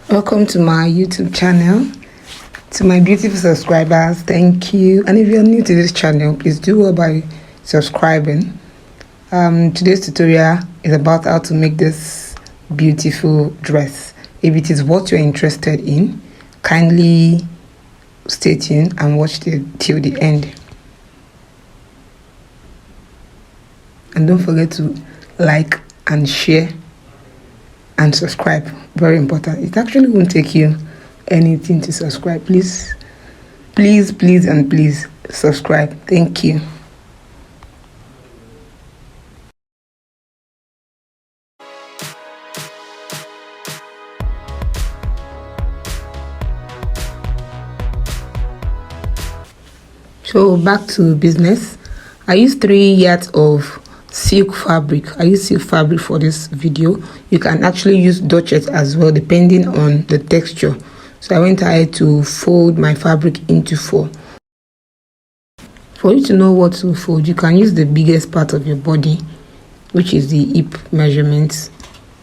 Welcome to my YouTube channel. To my beautiful subscribers, thank you. And if you're new to this channel, please do well by subscribing. Today's tutorial is about how to make this beautiful dress. If it is what you're interested in, kindly stay tuned and watch till the end. And don't forget to like and share and subscribe. Very important. It actually won't take you anything to subscribe. Please subscribe. Thank you. So back to business. I used 3 yards of silk fabric. I use silk fabric for this video. You can actually use duchette as well, depending on the texture. So I went ahead to fold my fabric into 4. For you to know what to fold, you can use the biggest part of your body, which is the hip measurement.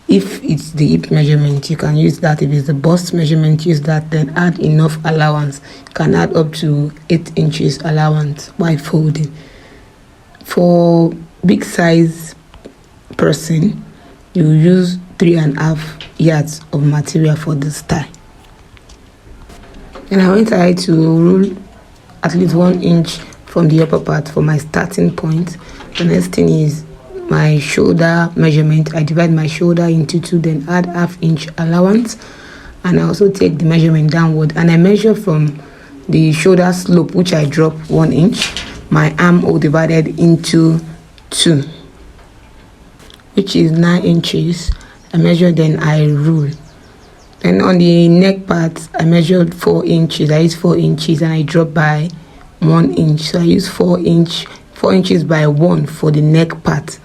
If it's the hip measurement, you can use that. If it's the bust measurement, use that. Then add enough allowance. You can add up to 8 inches allowance by folding. For big size person, you use 3.5 yards of material for this tie. And I went ahead to rule at least 1 inch from the upper part for my starting point. The next thing is my shoulder measurement. I divide my shoulder into 2, then add 1/2 inch allowance, and I also take the measurement downward, and I measure from the shoulder slope, which I drop 1 inch, my armhole divided into 2, which is 9 inches. I measure, then I rule. Then on the neck part, I measured 4 inches. I use 4 inches and I drop by 1 inch. So I use 4 inches by 1 for the neck part.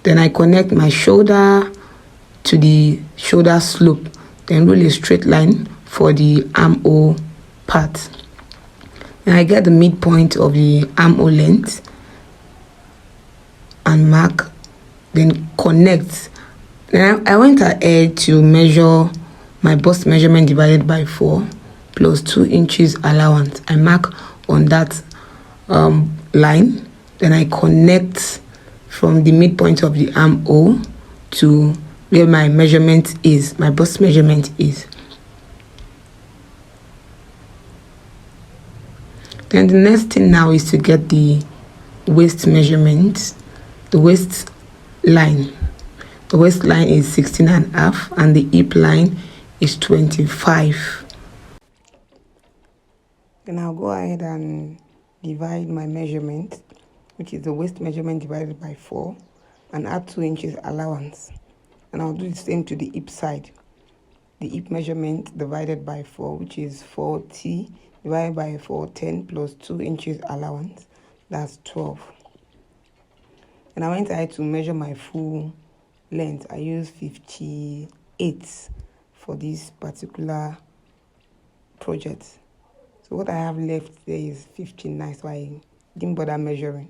Then I connect my shoulder to the shoulder slope, then rule a straight line for the armhole part. And I get the midpoint of the armhole length and mark, then connect. Then I went ahead to measure my bust measurement divided by 4 plus 2 inches allowance. I mark on that line, then I connect from the midpoint of the armhole to where my measurement is, my bust measurement is. Then the next thing now is to get the waist measurement, the waist line. The waist line is 16.5 and the hip line is 25. Then I'll go ahead and divide my measurement, which is the waist measurement divided by 4, and add 2 inches allowance. And I'll do the same to the hip side. The hip measurement divided by 4, which is 40 divided by 4, 10 plus 2 inches allowance, that's 12. And I went ahead to measure my full length. I use 58 for this particular project. So what I have left there is 59, so I didn't bother measuring.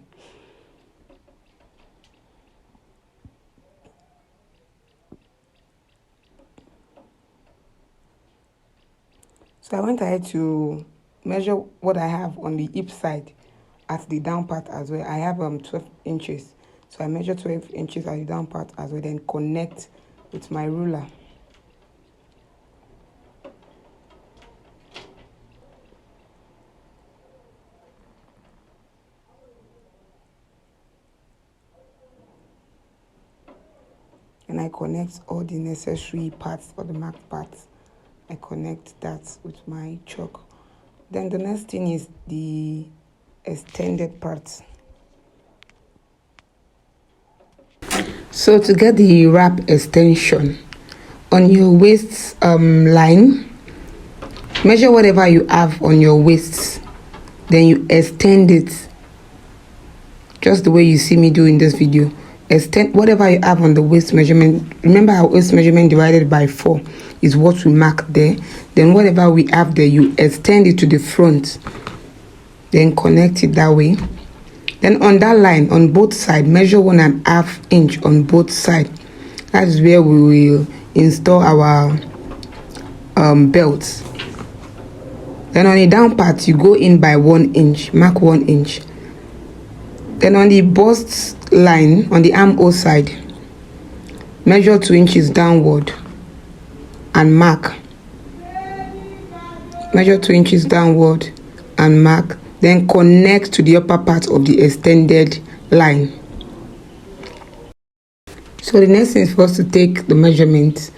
So I went ahead to measure what I have on the hip side at the down part as well. I have 12 inches. So I measure 12 inches at the down part as well, then connect with my ruler. And I connect all the necessary parts for the marked parts. I connect that with my chalk. Then the next thing is the extended parts. So to get the wrap extension on your waist line, measure whatever you have on your waist, then you extend it just the way you see me do in this video. Extend whatever you have on the waist measurement. Remember, our waist measurement divided by 4 is what we mark there. Then whatever we have there, you extend it to the front, then connect it that way. Then on that line, on both sides, measure 1.5 inch on both sides. That is where we will install our belt. Then on the down part, you go in by 1 inch, mark 1 inch. Then on the bust line, on the armhole side, measure 2 inches downward and mark. Measure 2 inches downward and mark. Then connect to the upper part of the extended line. So the next thing is for us to take the measurement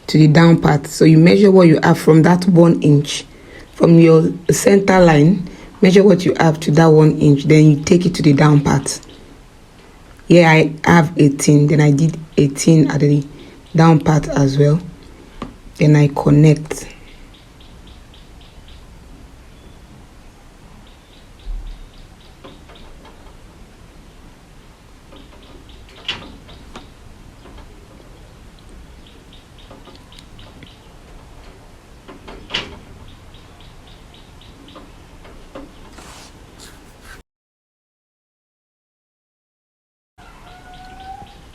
to the down part. So you measure what you have from that 1 inch. From your center line, measure what you have to that 1 inch. Then you take it to the down part. Here I have 18. Then I did 18 at the down part as well. Then I connect.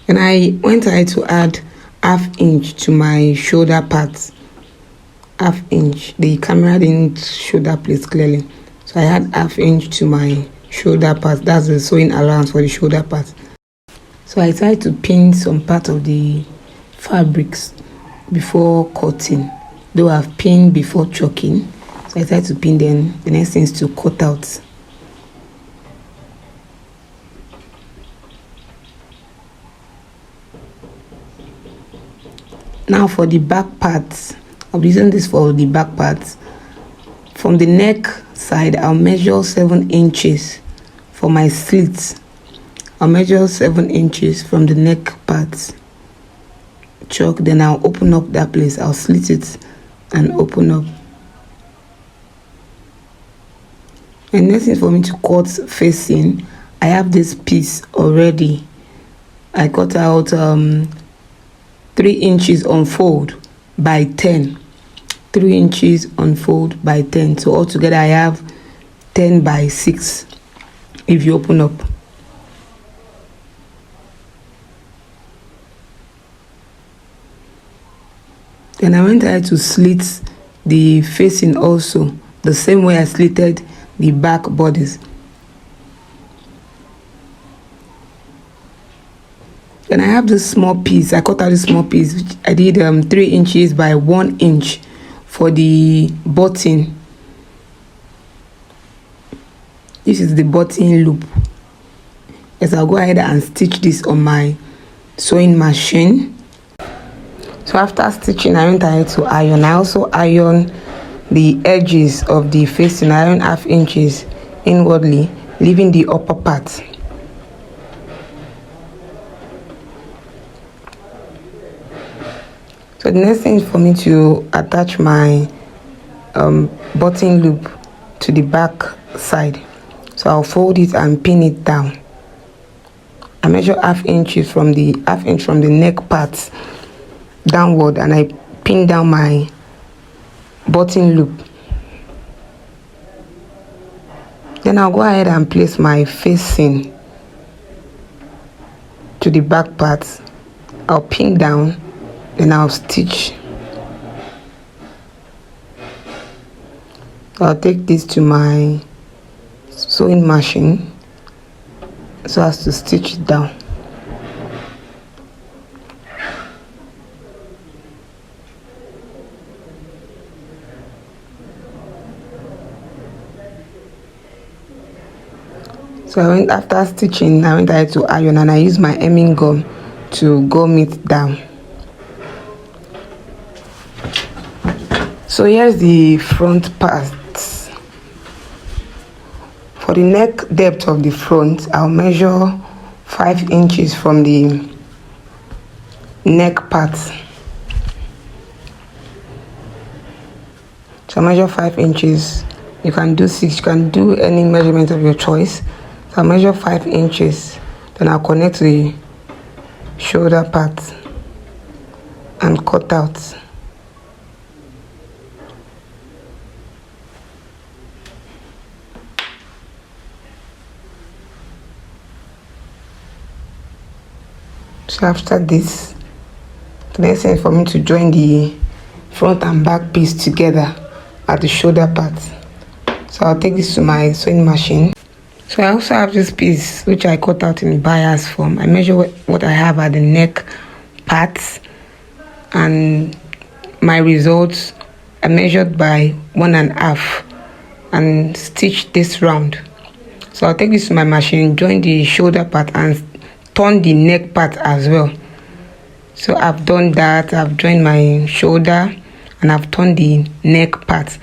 And I went ahead to add ½ inch to my shoulder part. ½ inch. The camera didn't show that place clearly, so I had ½ inch to my shoulder part. That's the sewing allowance for the shoulder part. So I tried to pin some part of the fabrics before cutting, though I've pinned before choking. So I tried to pin them. The next thing is to cut out. Now for the back part, I'll be using this for the back part. From the neck side, I'll measure 7 inches for my slits. I'll measure 7 inches from the neck part. Chalk, then I'll open up that place. I'll slit it and open up. And next thing for me to cut facing, I have this piece already. I cut out 3 inches unfold by 10. 3 inches unfold by 10. So altogether I have 10 by 6 if you open up. Then I went ahead to slit the facing also, the same way I slitted the back bodies. Then I have this small piece. I cut out this small piece, which I did 3 inches by 1 inch for the button. This is the button loop. Yes, I'll go ahead and stitch this on my sewing machine. So after stitching, I went ahead to iron. I also iron the edges of the facing. I iron ½ inches inwardly, leaving the upper part. So the next thing is for me to attach my button loop to the back side. So I'll fold it and pin it down. I measure ½ inch from the neck part downward, and I pin down my button loop. Then I'll go ahead and place my facing to the back part. I'll pin down. Then I'll stitch. So I'll take this to my sewing machine so as to stitch it down. So after stitching, I went ahead to iron, and I used my hemming gum to gum it down. So here's the front part. For the neck depth of the front, I'll measure 5 inches from the neck part. So measure 5 inches. You can do 6, you can do any measurement of your choice. So I'll measure 5 inches. Then I'll connect to the shoulder part and cut out. So after this, the next thing is for me to join the front and back piece together at the shoulder part. So I'll take this to my sewing machine. So I also have this piece which I cut out in bias form. I measure what I have at the neck parts, and my results I measured by 1.5 and stitch this round. So I'll take this to my machine, join the shoulder part and turn the neck part as well. So I've done that. I've joined my shoulder and I've turned the neck part.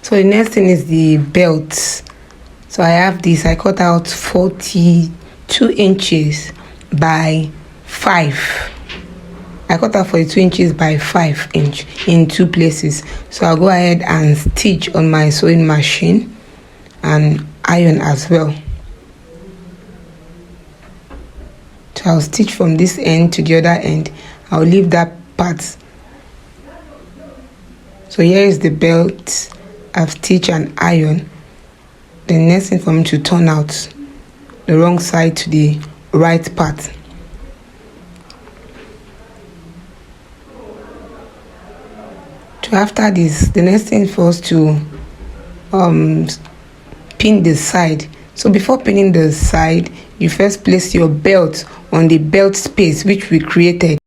So the next thing is the belt. So I have this. I cut out 42 inches by 5. I cut out 42 inches by 5 inch in 2 places. So I'll go ahead and stitch on my sewing machine and iron as well. So I'll stitch from this end to the other end. I'll leave that part. So here is the belt. I've stitched and iron. The next thing for me to turn out the wrong side to the right part. So after this, the next thing for us to pin the side. So before pinning the side, you first place your belt on the belt space which we created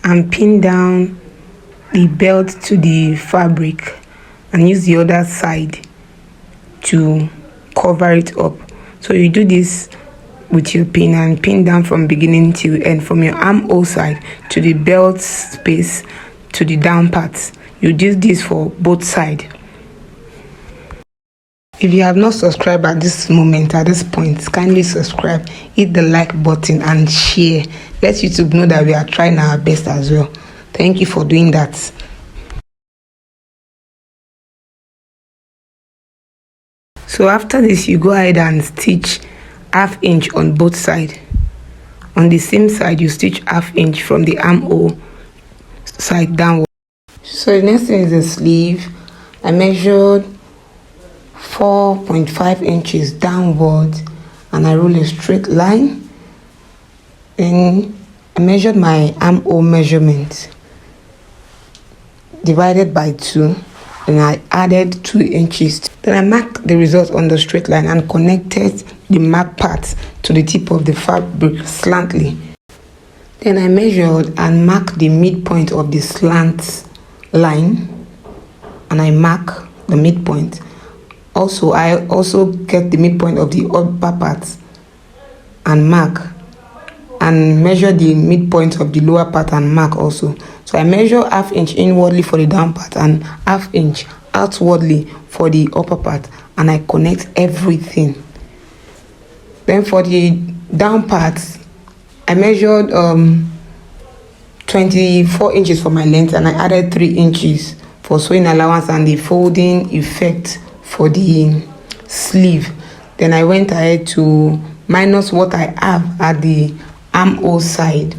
and pin down the belt to the fabric and use the other side to cover it up. So you do this with your pin and pin down from beginning to end, from your armhole side to the belt space to the down part. You do this for both sides. If you have not subscribed at this moment, at this point, kindly subscribe, hit the like button and share. Let YouTube know that we are trying our best as well. Thank you for doing that. So after this, you go ahead and stitch 1/2 inch on both sides. On the same side, you stitch 1/2 inch from the armhole side downward. So the next thing is the sleeve. I measured 4.5 inches downward and I roll a straight line. Then I measured my armhole measurement divided by 2. Then I added 2 inches. Then I marked the result on the straight line and connected the mark part to the tip of the fabric slantly. Then I measured and marked the midpoint of the slant line and I mark the midpoint. Also, I also get the midpoint of the upper part and mark, and measure the midpoint of the lower part and mark also. So I measure 1/2 inch inwardly for the down part and 1/2 inch outwardly for the upper part, and I connect everything. Then for the down part, I measured 24 inches for my length and I added 3 inches for sewing allowance and the folding effect for the sleeve. Then I went ahead to minus what I have at the armhole side.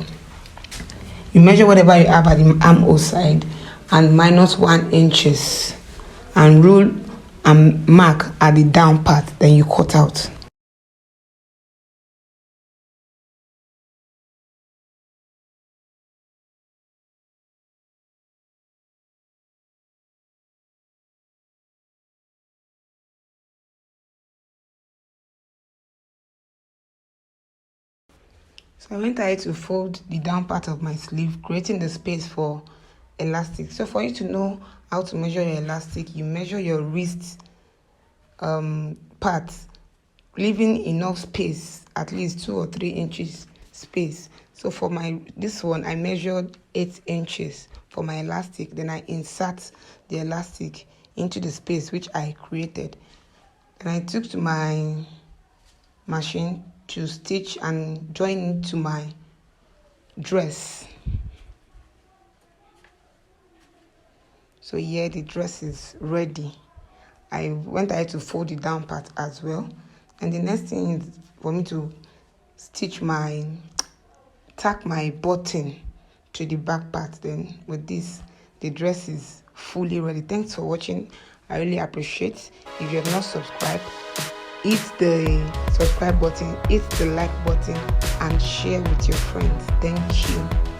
You measure whatever you have at the armhole side and minus 1 inches and rule and mark at the down part. Then you cut out. So I went ahead to fold the down part of my sleeve, creating the space for elastic. So for you to know how to measure your elastic, you measure your wrist part, leaving enough space, at least 2 or 3 inches space. So for this one, I measured 8 inches for my elastic. Then I insert the elastic into the space which I created. And I took to my machine to stitch and join into my dress. So here the dress is ready. I went ahead to fold the down part as well, and the next thing is for me to tack my button to the back part. Then with this, the dress is fully ready. Thanks for watching. I really appreciate. If you have not subscribed, hit the subscribe button, hit the like button and share with your friends. Thank you.